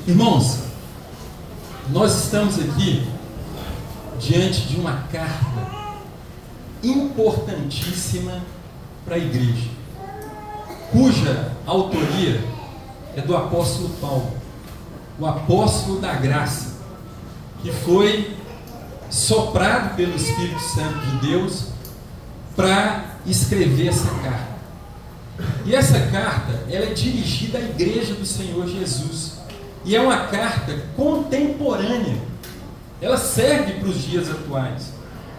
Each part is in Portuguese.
Irmãos, nós estamos aqui diante de uma carta importantíssima para a igreja, cuja autoria é do apóstolo Paulo, o apóstolo da graça, que foi soprado pelo Espírito Santo de Deus para escrever essa carta. E essa carta, ela é dirigida à igreja do Senhor Jesus, e é uma carta contemporânea, ela serve para os dias atuais.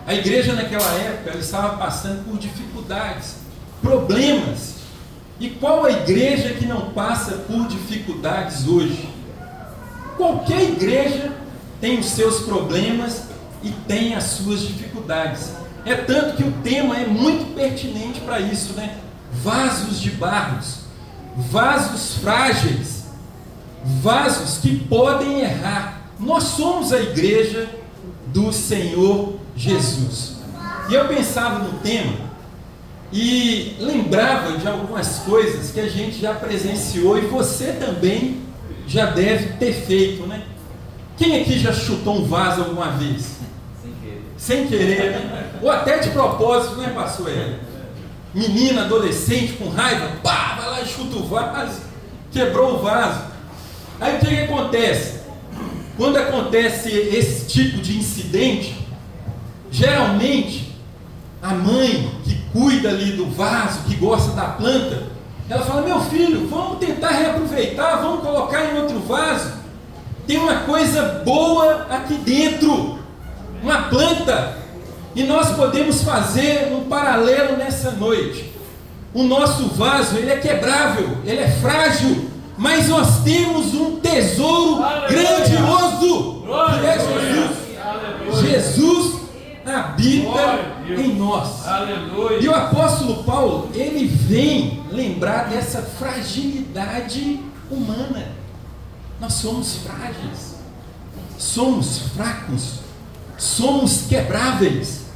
A igreja naquela época, ela estava passando por dificuldades, problemas. E qual a igreja que não passa por dificuldades hoje? Qualquer igreja tem os seus problemas e tem as suas dificuldades. É tanto que o tema é muito pertinente para isso, né? Vasos de barros, vasos frágeis, vasos que podem errar. Nós somos a igreja do Senhor Jesus. E eu pensava no tema e lembrava de algumas coisas que a gente já presenciou e você também já deve ter feito, né? Quem aqui já chutou um vaso alguma vez? Sem querer, né? Ou até de propósito, né, pastor Hélio? Menina, adolescente, com raiva, pá, vai lá e chuta o vaso, quebrou o vaso. Aí o que acontece? Quando acontece esse tipo de incidente, geralmente a mãe que cuida ali do vaso, que gosta da planta, ela fala: meu filho, vamos tentar reaproveitar, vamos colocar em outro vaso. Tem uma coisa boa aqui dentro, uma planta. E nós podemos fazer um paralelo nessa noite. O nosso vaso, ele é quebrável, ele é frágil, mas nós temos um tesouro grandioso, que é Jesus. Jesus habita em nós. E o apóstolo Paulo, ele vem lembrar dessa fragilidade humana. Nós somos frágeis, somos fracos, somos quebráveis.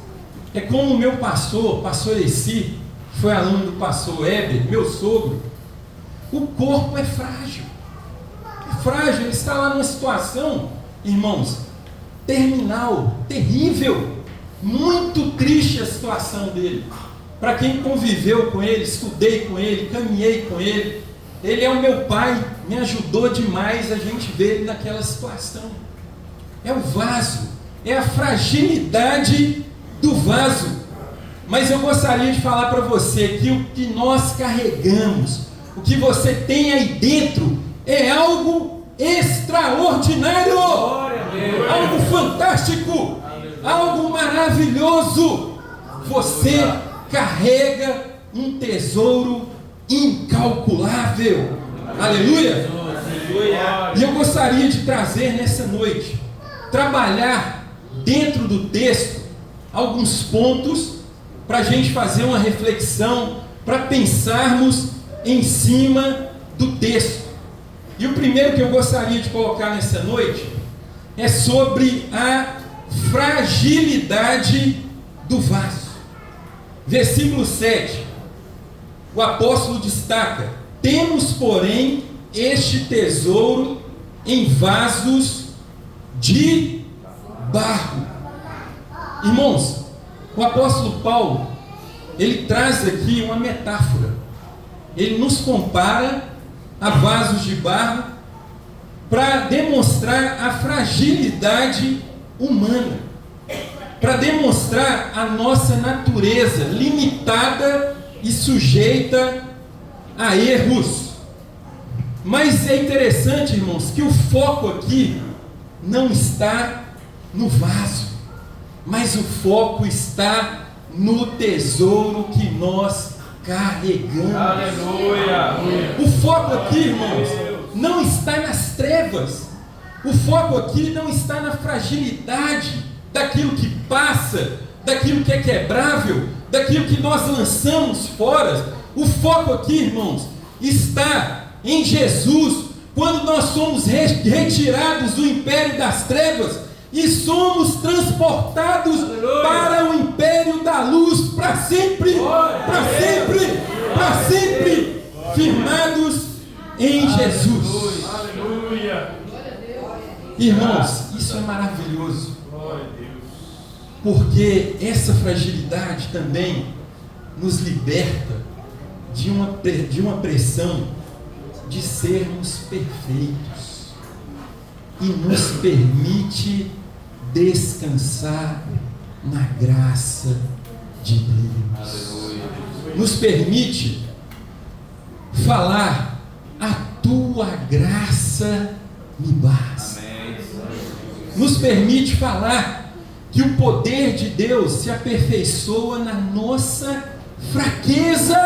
É como o meu pastor Essi, foi aluno do pastor Weber, meu sogro. O corpo é frágil, ele está lá numa situação, irmãos, terminal, terrível, muito triste a situação dele. Para quem conviveu com ele, estudei com ele, caminhei com ele, ele é o meu pai, me ajudou demais a gente ver ele naquela situação. É o vaso, é a fragilidade do vaso. Mas eu gostaria de falar para você que o que nós carregamos, o que você tem aí dentro, é algo extraordinário, algo fantástico, algo maravilhoso. Você carrega um tesouro incalculável. Aleluia! E eu gostaria de trazer nessa noite, trabalhar dentro do texto alguns pontos para a gente fazer uma reflexão, para pensarmos em cima do texto. E o primeiro que eu gostaria de colocar nessa noite é sobre a fragilidade do vaso. Versículo 7, o apóstolo destaca: temos, porém, este tesouro em vasos de barro. Irmãos, o apóstolo Paulo, ele traz aqui uma metáfora. Ele nos compara a vasos de barro para demonstrar a fragilidade humana, para demonstrar a nossa natureza limitada e sujeita a erros. Mas é interessante, irmãos, que o foco aqui não está no vaso, mas o foco está no tesouro que nós carregamos. Aleluia! O foco aqui, irmãos, não está nas trevas. O foco aqui não está na fragilidade daquilo que passa, daquilo que é quebrável, daquilo que nós lançamos fora. O foco aqui, irmãos, está em Jesus, quando nós somos retirados do império das trevas e somos transportados para o império da luz, para sempre, para sempre, para sempre, firmados em Jesus. Irmãos, isso é maravilhoso, porque essa fragilidade também nos liberta de uma pressão de sermos perfeitos e nos permite descansar na graça de Deus. Nos permite falar: a tua graça me basta. Nos permite falar que o poder de Deus se aperfeiçoa na nossa fraqueza.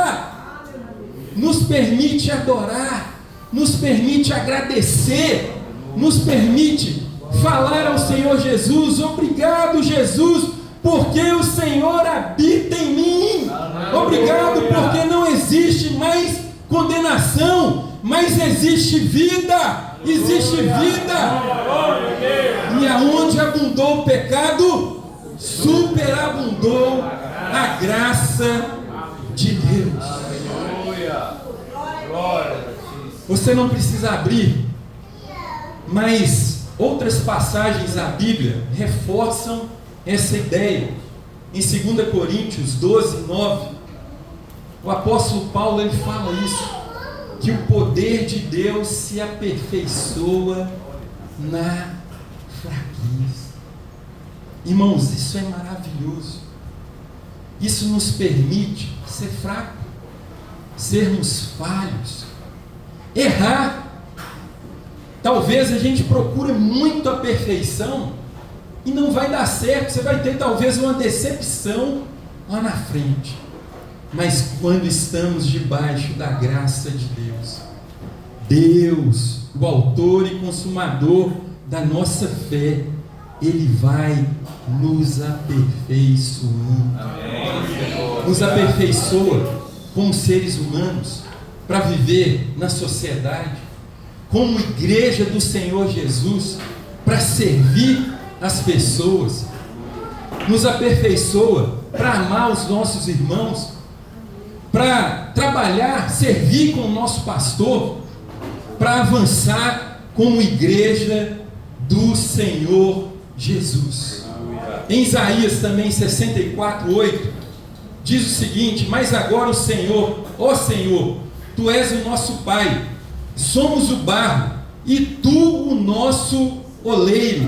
Nos permite adorar, nos permite agradecer, nos permite falar ao Senhor Jesus: obrigado, Jesus, porque o Senhor habita em mim. Obrigado porque não existe mais condenação, mas existe vida. Existe vida. E aonde abundou o pecado, superabundou a graça de Deus. Você não precisa abrir, mas outras passagens da Bíblia reforçam essa ideia. Em 2 Coríntios 12, 9, o apóstolo Paulo ele fala isso, que o poder de Deus se aperfeiçoa na fraqueza. Irmãos, isso é maravilhoso. Isso nos permite ser fraco, sermos falhos, errar. Talvez a gente procure muito a perfeição e não vai dar certo. Você vai ter talvez uma decepção lá na frente. Mas quando estamos debaixo da graça de Deus, Deus, o autor e consumador da nossa fé, Ele vai nos aperfeiçoando. Nos aperfeiçoa como seres humanos para viver na sociedade, como igreja do Senhor Jesus, para servir as pessoas. Nos aperfeiçoa para amar os nossos irmãos, para trabalhar, servir com o nosso pastor, para avançar como igreja do Senhor Jesus. Em Isaías também 64, 8, diz o seguinte: mas agora o Senhor, ó Senhor, Tu és o nosso Pai, somos o barro, e Tu o nosso oleiro,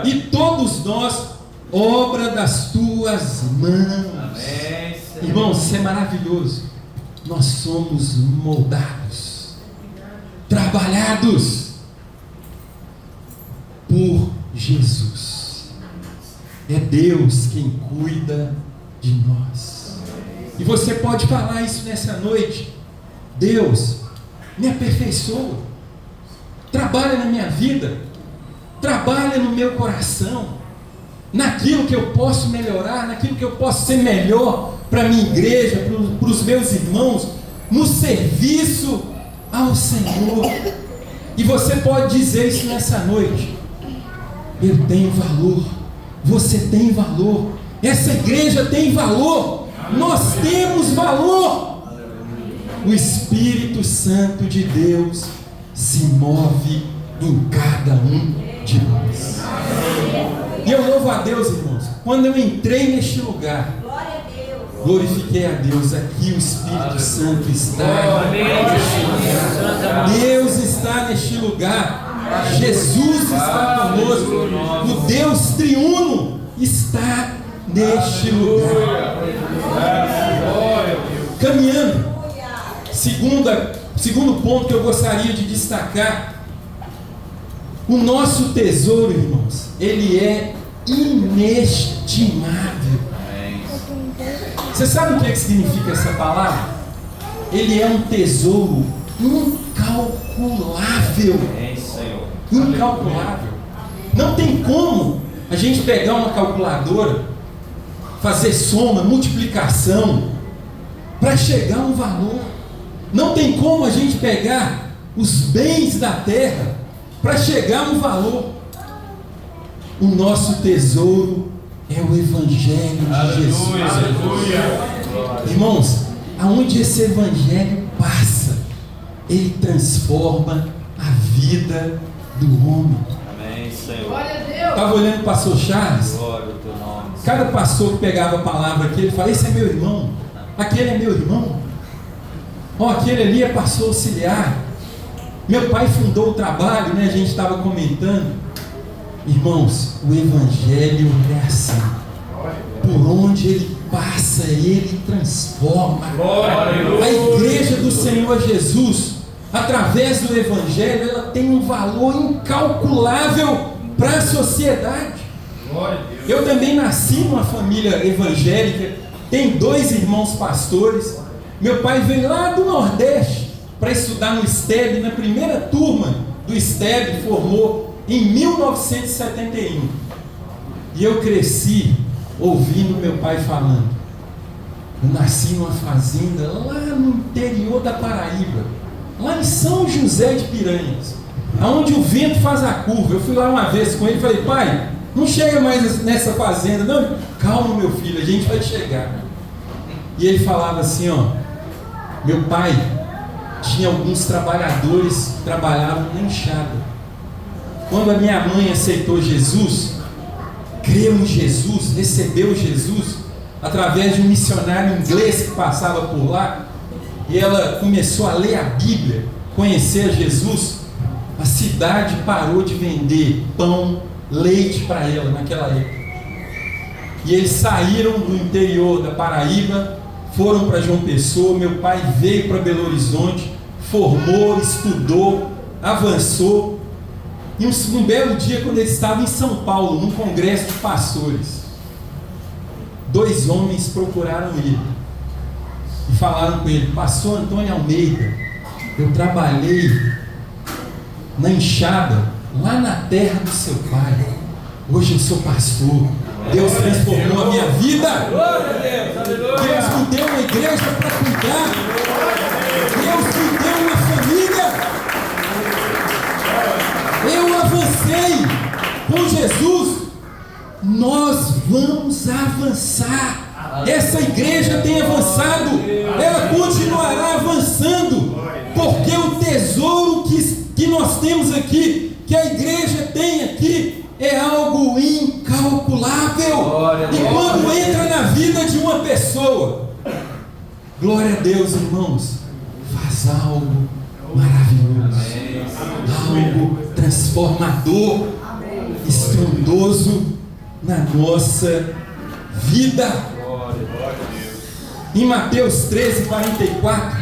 e todos nós obra das Tuas mãos. Amém. Irmãos, isso é maravilhoso. Nós somos moldados, trabalhados por Jesus. É Deus quem cuida de nós. E você pode falar isso nessa noite: Deus, me aperfeiçoa, trabalha na minha vida, trabalha no meu coração, naquilo que eu posso melhorar, naquilo que eu posso ser melhor para a minha igreja, para os meus irmãos, no serviço ao Senhor. E você pode dizer isso nessa noite: eu tenho valor, você tem valor, essa igreja tem valor, nós temos valor. O Espírito Santo de Deus se move em cada um de nós. E eu louvo a Deus, irmãos, quando eu entrei neste lugar, glorifiquei a Deus. Aqui o Espírito Santo está neste lugar. Deus está neste lugar. Jesus está conosco. O Deus triuno está neste lugar. Caminhando, segundo ponto que eu gostaria de destacar: o nosso tesouro, irmãos, ele é inestimável. Você sabe o que significa essa palavra? Ele é um tesouro incalculável. Incalculável. Não tem como a gente pegar uma calculadora, fazer soma, multiplicação, para chegar a um valor. Não tem como a gente pegar os bens da terra para chegar a um valor. O nosso tesouro é o Evangelho de Jesus. Aleluia. Irmãos, aonde esse Evangelho passa, ele transforma a vida do homem. Amém. Senhor. Estava olhando o pastor Charles. Glória ao teu nome. Cada pastor que pegava a palavra aqui, ele falava: esse é meu irmão, aquele é meu irmão, aquele ali é pastor auxiliar. Meu pai fundou o trabalho, né? A gente estava comentando. Irmãos, o Evangelho é assim. Por onde ele passa, ele transforma. A igreja do Senhor Jesus, através do Evangelho, ela tem um valor incalculável para a sociedade. Eu também nasci numa família evangélica, tenho 2 irmãos pastores. Meu pai veio lá do Nordeste para estudar no STEB, na primeira turma do STEB, formou em 1971. E eu cresci ouvindo meu pai falando. Eu nasci numa fazenda lá no interior da Paraíba, lá em São José de Piranhas, aonde o vento faz a curva. Eu fui lá uma vez com ele e falei: pai, não chega mais nessa fazenda. Não, calma meu filho, a gente vai chegar. E ele falava assim, meu pai tinha alguns trabalhadores que trabalhavam na enxada. Quando a minha mãe aceitou Jesus, creu em Jesus, recebeu Jesus através de um missionário inglês que passava por lá, e ela começou a ler a Bíblia, conhecer a Jesus, a cidade parou de vender pão, leite para ela naquela época. E eles saíram do interior da Paraíba, foram para João Pessoa. Meu pai veio para Belo Horizonte, formou, estudou, avançou. E um belo dia, quando ele estava em São Paulo, num congresso de pastores, 2 homens procuraram ele e falaram com ele: pastor Antônio Almeida, eu trabalhei na enxada, lá na terra do seu pai. Hoje eu sou pastor. Deus transformou a minha vida. Deus me deu uma igreja para cuidar. Deus me deu uma família. Eu avancei com Jesus. Nós vamos avançar. Essa igreja tem avançado. Ela continuará avançando. Porque o tesouro que nós temos aqui, que a igreja tem aqui, é algo incalculável. E quando entra na vida de uma pessoa, glória a Deus, irmãos, faz algo maravilhoso, algo transformador, estrondoso na nossa vida. Em Mateus 13:44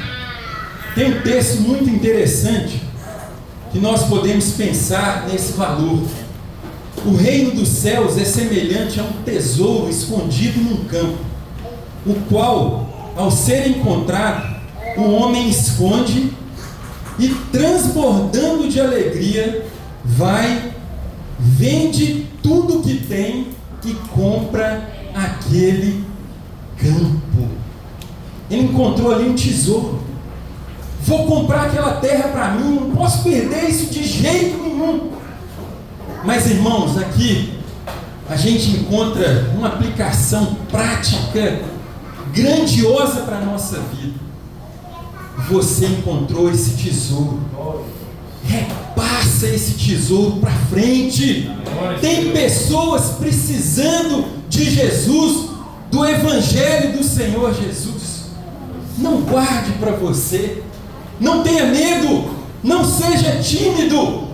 tem um texto muito interessante que nós podemos pensar nesse valor. O reino dos céus é semelhante a um tesouro escondido num campo, o qual, ao ser encontrado, o homem esconde e, transbordando de alegria, vai, vende tudo que tem e compra aquele campo. Ele encontrou ali um tesouro. Vou comprar aquela terra para mim, não posso perder isso de jeito nenhum. Mas, irmãos, aqui a gente encontra uma aplicação prática grandiosa para a nossa vida. Você encontrou esse tesouro. Repassa esse tesouro para frente. Tem pessoas precisando de Jesus, do Evangelho do Senhor Jesus. Não guarde para você. Não tenha medo. Não seja tímido.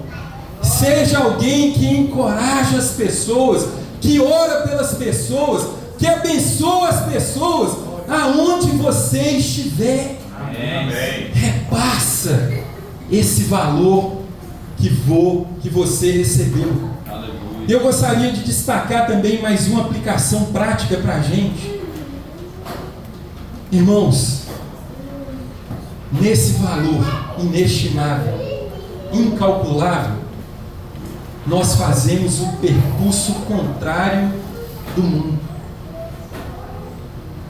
Seja alguém que encoraja as pessoas, que ora pelas pessoas, que abençoa as pessoas, aonde você estiver. Amém. Repassa esse valor que você recebeu. Aleluia. Eu gostaria de destacar também mais uma aplicação prática para a gente. Irmãos, nesse valor inestimável, incalculável, nós fazemos o percurso contrário do mundo.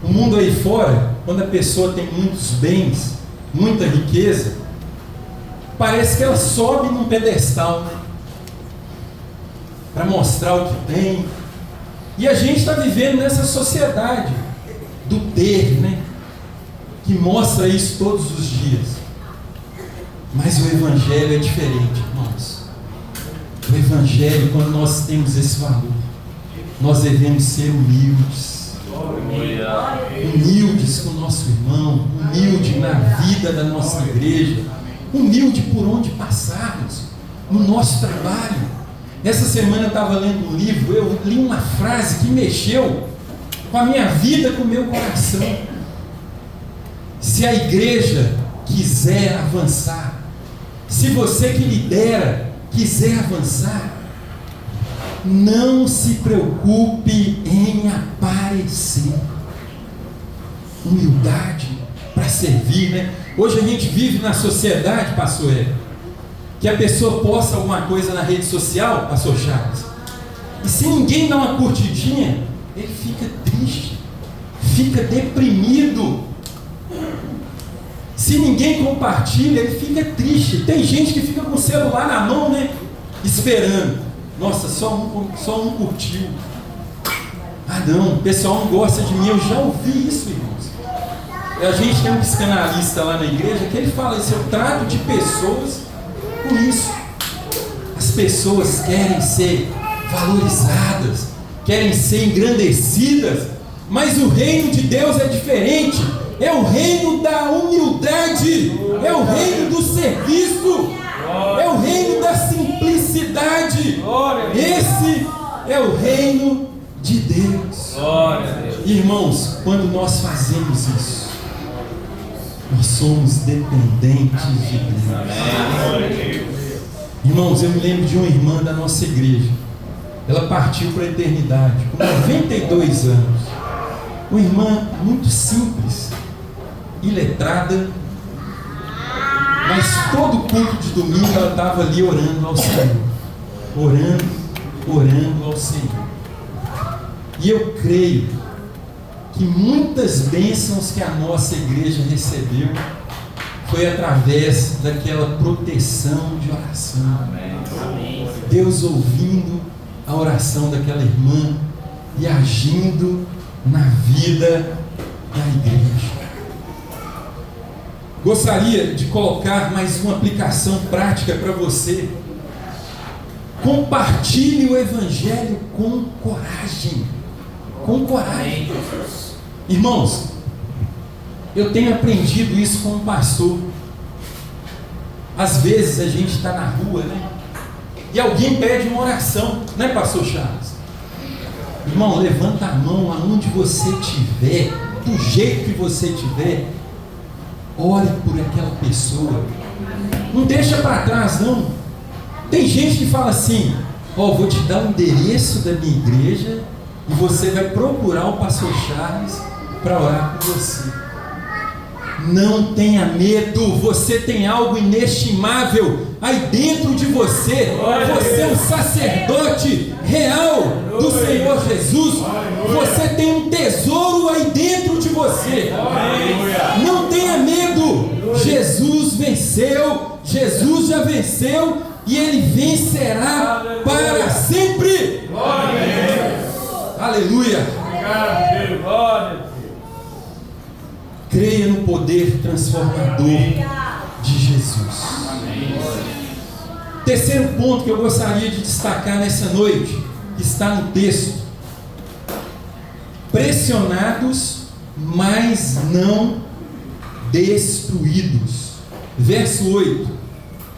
O mundo aí fora, quando a pessoa tem muitos bens, muita riqueza, parece que ela sobe num pedestal, né? Para mostrar o que tem. E a gente está vivendo nessa sociedade do ter, né? Que mostra isso todos os dias. Mas o Evangelho é diferente, irmãos. O Evangelho, quando nós temos esse valor, nós devemos ser humildes. Humildes com o nosso irmão, humilde na vida da nossa igreja, humilde por onde passarmos, no nosso trabalho. Essa semana eu estava lendo um livro, eu li uma frase que mexeu com a minha vida, com o meu coração. Se a igreja quiser avançar, se você que lidera quiser avançar, não se preocupe em aparecer. Humildade para servir, né? Hoje a gente vive na sociedade, pastor Érico, que a pessoa posta alguma coisa na rede social, pastor Charles, e se ninguém dá uma curtidinha, ele fica triste, fica deprimido. Se ninguém compartilha, ele fica triste. Tem gente que fica com o celular na mão, né? Esperando. Nossa, só um curtiu. Ah não, o pessoal não gosta de mim. Eu já ouvi isso, irmãos. A gente tem um psicanalista lá na igreja que ele fala isso. Eu trato de pessoas com isso. As pessoas querem ser valorizadas, querem ser engrandecidas, mas o reino de Deus é diferente. É o reino da humildade, é o reino do serviço, é o reino da simplicidade. Esse é o reino de Deus. Irmãos, quando nós fazemos isso, nós somos dependentes de Deus. Irmãos, eu me lembro de uma irmã da nossa igreja. Ela partiu para a eternidade com 92 anos. Uma irmã muito simples, iletrada, mas todo culto de domingo ela estava ali orando ao Senhor, orando ao Senhor. E eu creio que muitas bênçãos que a nossa igreja recebeu foi através daquela proteção de oração. Deus ouvindo a oração daquela irmã e agindo na vida da igreja. Gostaria de colocar mais uma aplicação prática para você. Compartilhe o Evangelho com coragem. Com coragem. Irmãos, eu tenho aprendido isso como pastor. Às vezes a gente está na rua, né? E alguém pede uma oração, né, pastor Charles? Irmão, levanta a mão aonde você estiver, do jeito que você estiver. Ore por aquela pessoa. Não deixa para trás, não. Tem gente que fala assim: vou te dar o endereço da minha igreja e você vai procurar o pastor Charles para orar por você. Não tenha medo. Você tem algo inestimável aí dentro de você. Você é um sacerdote real do Senhor Jesus. Você tem um tesouro aí dentro de você. Não tenha medo. Jesus venceu. Jesus já venceu e Ele vencerá para sempre. Aleluia. Creia no poder transformador de Jesus. Terceiro ponto que eu gostaria de destacar nessa noite, que está no texto: pressionados, mas não destruídos. Verso 8: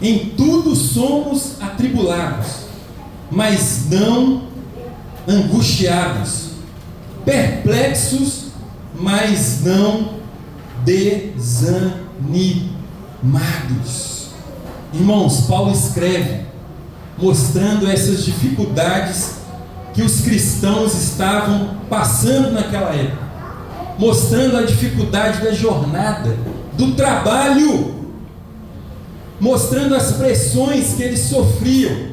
em tudo somos atribulados, mas não angustiados, perplexos, mas não desanimados. Irmãos, Paulo escreve mostrando essas dificuldades que os cristãos estavam passando naquela época, mostrando a dificuldade da jornada, do trabalho, mostrando as pressões que eles sofriam.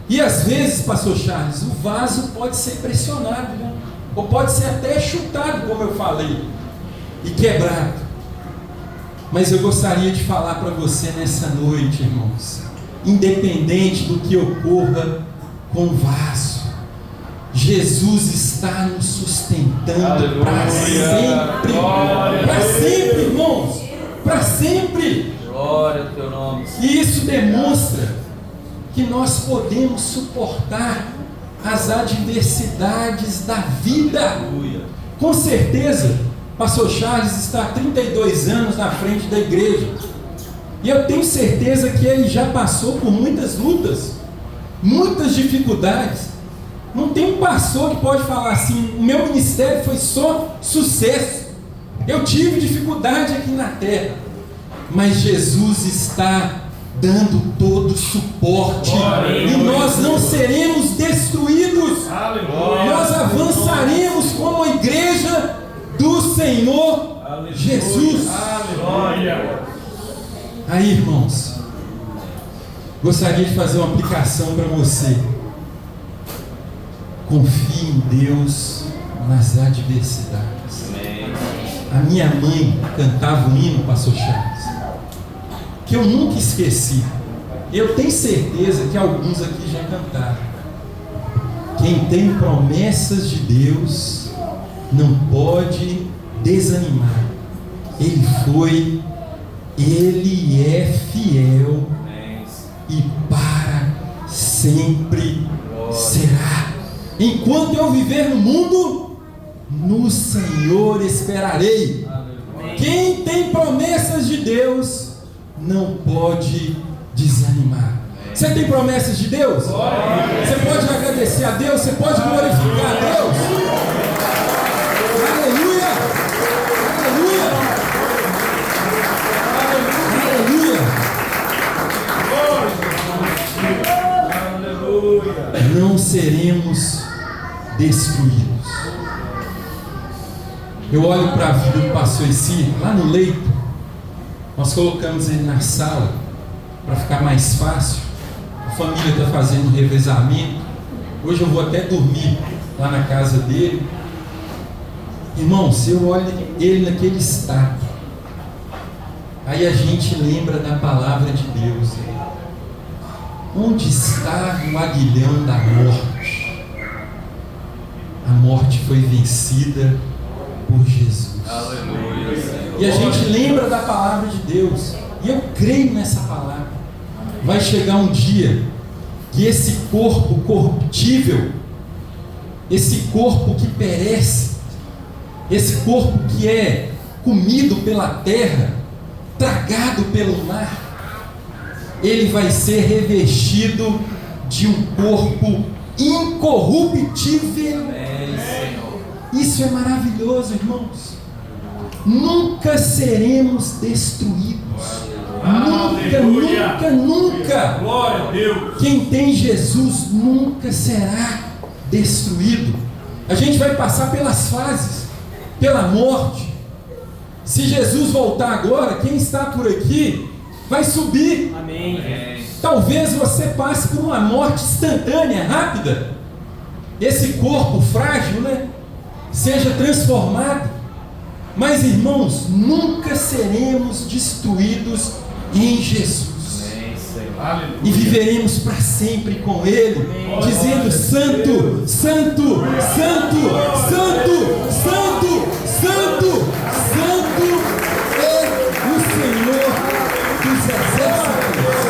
E às vezes, pastor Charles, o vaso pode ser pressionado, né? Ou pode ser até chutado, como eu falei, e quebrado. Mas eu gostaria de falar para você nessa noite, irmãos, independente do que ocorra com o vaso, Jesus está nos sustentando para sempre. Para sempre, irmãos, para sempre. Glória ao teu nome. E isso demonstra que nós podemos suportar as adversidades da vida. Com certeza, pastor Charles está há 32 anos na frente da igreja, e eu tenho certeza que ele já passou por muitas lutas, muitas dificuldades. Não tem um pastor que pode falar assim: o meu ministério foi só sucesso, eu tive dificuldade aqui na terra. Mas Jesus está dando todo o suporte, e nós não seremos destruídos. Nós avançaremos como a igreja do Senhor Jesus. Aí, irmãos, gostaria de fazer uma aplicação para você. Confie em Deus nas adversidades. A minha mãe cantava um hino, pastor Charles, que eu nunca esqueci. Eu tenho certeza que alguns aqui já cantaram. Quem tem promessas de Deus não pode desanimar. Ele é fiel e para sempre será. Enquanto eu viver no mundo, no Senhor esperarei. Quem tem promessas de Deus não pode desanimar. Você tem promessas de Deus? Você pode agradecer a Deus, você pode glorificar a Deus. Aleluia! Aleluia! Não seremos destruídos. Eu olho para a vida do pastor Eci, lá no leito. Nós colocamos ele na sala para ficar mais fácil. A família está fazendo um revezamento. Hoje eu vou até dormir lá na casa dele. Irmãos, eu olho ele naquele estado, aí a gente lembra da palavra de Deus. Onde está o aguilhão da morte? A morte foi vencida por Jesus. Aleluia, Senhor. E a gente lembra da palavra de Deus, e eu creio nessa palavra. Vai chegar um dia que esse corpo corruptível, esse corpo que perece, esse corpo que é comido pela terra, tragado pelo mar, ele vai ser revestido de um corpo incorruptível. Isso é maravilhoso, irmãos. Nunca seremos destruídos. Nunca. Glória a Deus. Quem tem Jesus nunca será destruído. A gente vai passar pelas fases, pela morte. Se Jesus voltar agora, quem está por aqui vai subir. Amém. Talvez você passe por uma morte instantânea, rápida. Esse corpo frágil, né, seja transformado. Mas, irmãos, nunca seremos destruídos em Jesus. E viveremos para sempre com Ele, dizendo: Santo, Santo, Santo, Santo, Santo, Santo, Santo é o Senhor dos exércitos.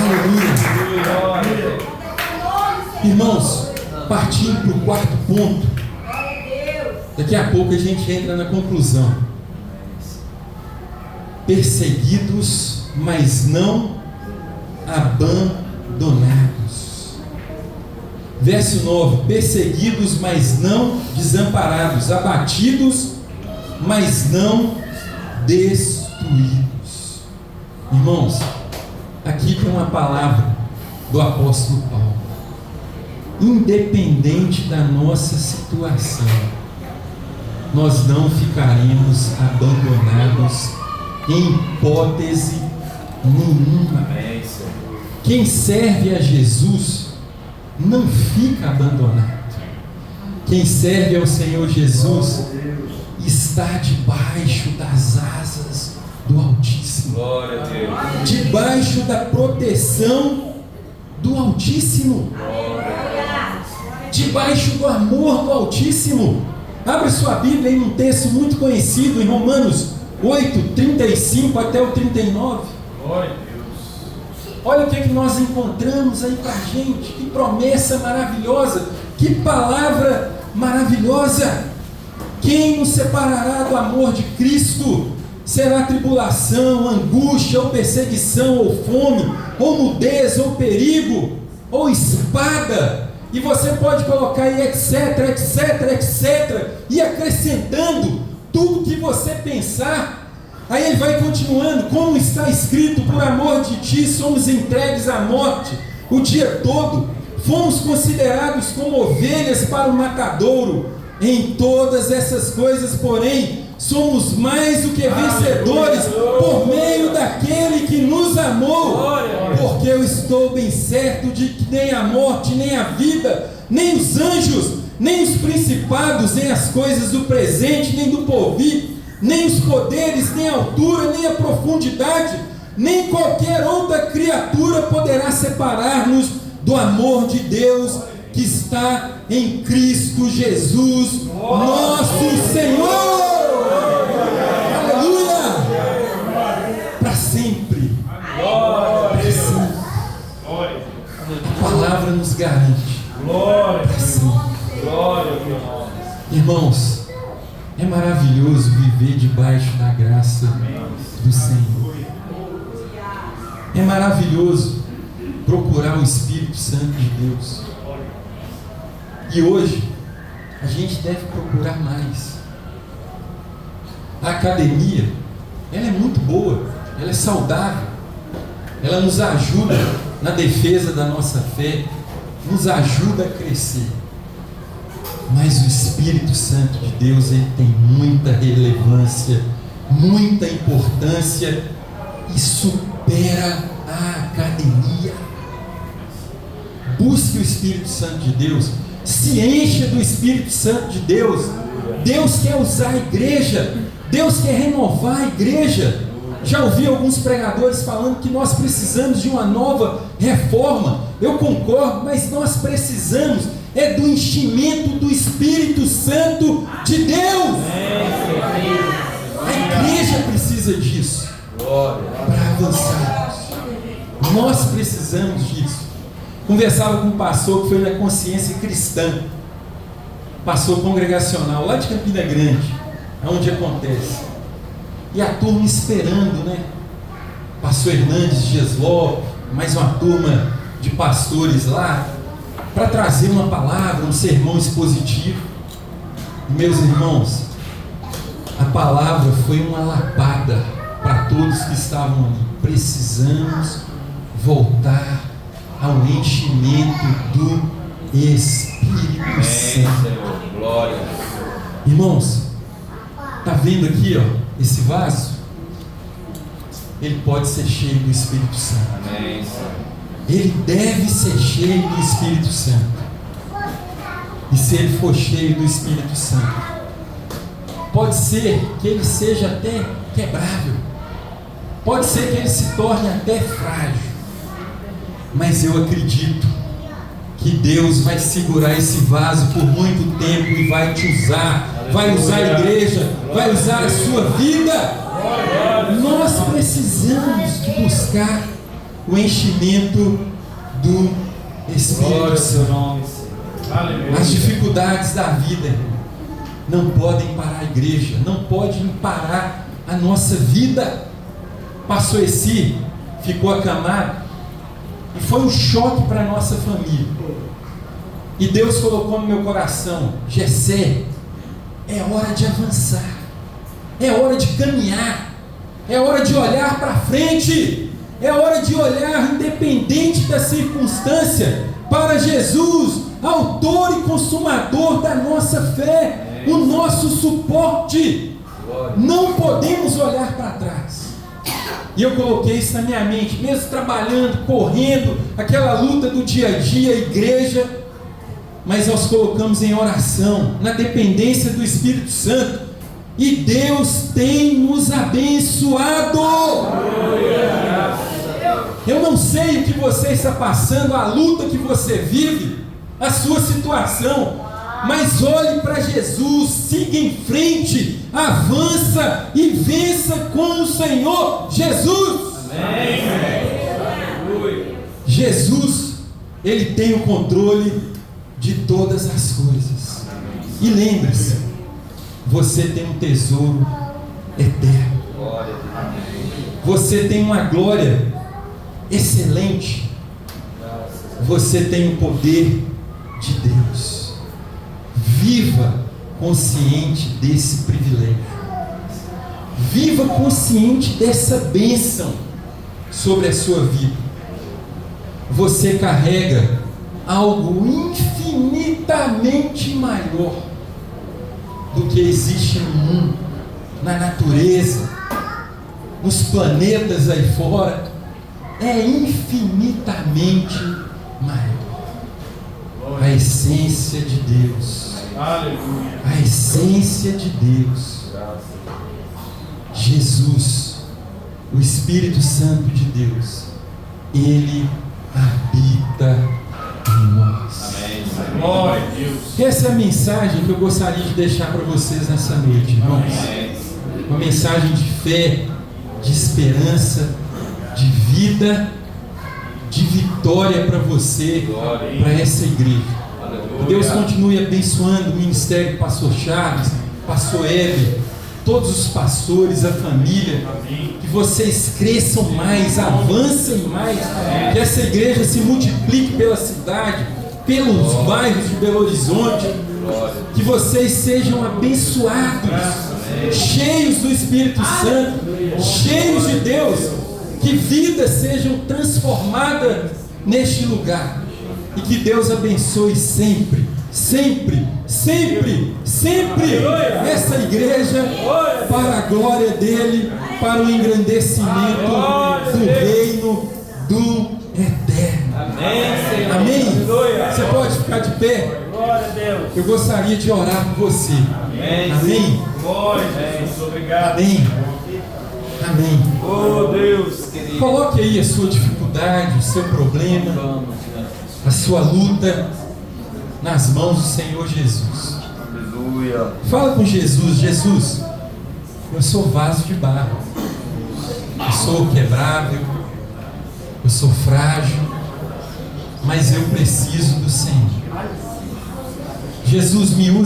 Aleluia, aleluia. Irmãos, partindo para o quarto ponto, daqui a pouco a gente entra na conclusão. Perseguidos, mas não abandonados. Verso 9: perseguidos, mas não desamparados, abatidos, mas não destruídos. Irmãos, aqui tem uma palavra do apóstolo Paulo. Independente da nossa situação, nós não ficaremos abandonados em hipótese nenhuma. Quem serve a Jesus não fica abandonado. Quem serve ao Senhor Jesus está debaixo das asas do Altíssimo. Glória a Deus. Debaixo da proteção do Altíssimo. Debaixo do amor do Altíssimo. Abre sua Bíblia em um texto muito conhecido, em Romanos 8, 35 até o 39. Glória a Deus. Olha o que nós encontramos aí para a gente. Que promessa maravilhosa. Que palavra maravilhosa. Quem nos separará do amor de Cristo? Será tribulação, angústia, ou perseguição, ou fome, ou nudez, ou perigo, ou espada. E você pode colocar aí etc, etc, etc, e acrescentando tudo que você pensar. Aí ele vai continuando, como está escrito: por amor de ti somos entregues à morte o dia todo, fomos considerados como ovelhas para o matadouro. Em todas essas coisas, porém, somos mais do que vencedores por meio daquele que nos amou. Porque eu estou bem certo de que nem a morte, nem a vida, nem os anjos, nem os principados, nem as coisas do presente, nem do porvir, nem os poderes, nem a altura, nem a profundidade, nem qualquer outra criatura poderá separar-nos do amor de Deus que está em Cristo Jesus, nosso Senhor. Aleluia! Para sempre. Para sempre. A palavra nos garante. Para sempre. Irmãos, é maravilhoso viver debaixo da graça do Senhor. É maravilhoso procurar o Espírito Santo de Deus. E hoje a gente deve procurar mais. A academia, ela é muito boa, ela é saudável, ela nos ajuda na defesa da nossa fé, nos ajuda a crescer. Mas o Espírito Santo de Deus, ele tem muita relevância, muita importância e supera a academia. Busque o Espírito Santo de Deus, se encha do Espírito Santo de Deus. Deus quer usar a igreja, Deus quer renovar a igreja. Já ouvi alguns pregadores falando que nós precisamos de uma nova reforma. Eu concordo, mas nós precisamos do enchimento do Espírito Santo de Deus. A igreja precisa disso para avançar. Nós precisamos disso. Conversava com um pastor que foi na Consciência Cristã, pastor congregacional lá de Campina Grande, onde acontece, e a turma esperando, né? Pastor Hernandes Dias Lopes, mais uma turma de pastores lá, para trazer uma palavra, um sermão expositivo. E, meus irmãos, a palavra foi uma lapada para todos que estavam ali. Precisamos voltar ao enchimento do Espírito Santo. Glória. Irmãos, está vendo aqui, ó, esse vaso? Ele pode ser cheio do Espírito Santo. Amém. Ele deve ser cheio do Espírito Santo. E se ele for cheio do Espírito Santo, pode ser que ele seja até quebrável, pode ser que ele se torne até frágil, mas eu acredito que Deus vai segurar esse vaso por muito tempo e vai te usar, vai usar a igreja, vai usar a sua vida. Nós precisamos de buscar o enchimento do Espírito Santo. As dificuldades da vida não podem parar a igreja, não podem parar a nossa vida. Pastor Essi ficou acamado e foi um choque para a nossa família. E Deus colocou no meu coração: Jessé, é hora de avançar, é hora de caminhar, é hora de olhar para frente, é hora de olhar, independente da circunstância, para Jesus, autor e consumador da nossa fé, o nosso suporte. Não podemos olhar para trás. E eu coloquei isso na minha mente, mesmo trabalhando, correndo, aquela luta do dia a dia, igreja, mas nós colocamos em oração, na dependência do Espírito Santo, e Deus tem nos abençoado. Eu não sei o que você está passando, a luta que você vive, a sua situação, Mas olhe para Jesus, siga em frente, avança e vença com o Senhor Jesus. Amém. Jesus, Ele tem o controle de todas as coisas. E lembre-se, você tem um tesouro eterno. Você tem uma glória excelente. Você tem o poder de Deus. Viva consciente desse privilégio. Viva consciente dessa bênção sobre a sua vida. Você carrega algo infinitamente maior do que existe no mundo, na natureza, nos planetas aí fora. É infinitamente maior. A essência de Deus. Aleluia. A essência de Deus. Jesus, o Espírito Santo de Deus, Ele habita em nós. Amém. Glória a Deus. Essa é a mensagem que eu gostaria de deixar para vocês nessa noite, irmãos. Uma mensagem de fé, de esperança, de vida, de vitória para você, para essa igreja. Que Deus continue abençoando o ministério do pastor Charles, pastor Heber, todos os pastores, a família. Que vocês cresçam mais, avancem mais, que essa igreja se multiplique pela cidade, pelos bairros de Belo Horizonte. Que vocês sejam abençoados, cheios do Espírito Santo, cheios de Deus. Que vidas sejam transformadas neste lugar. E que Deus abençoe sempre, sempre, sempre, sempre essa igreja, para a glória dele, para o engrandecimento do reino do eterno. Amém? Você pode ficar de pé? Glória a Deus. Eu gostaria de orar por você. Amém? Glória a Deus. Obrigado. Amém? Amém. Oh Deus, querido. Coloque aí a sua dificuldade, o seu problema, a sua luta nas mãos do Senhor Jesus. Aleluia. Fala com Jesus: Jesus, eu sou vaso de barro, eu sou quebrável, eu sou frágil, mas eu preciso do Senhor. Jesus, me usa.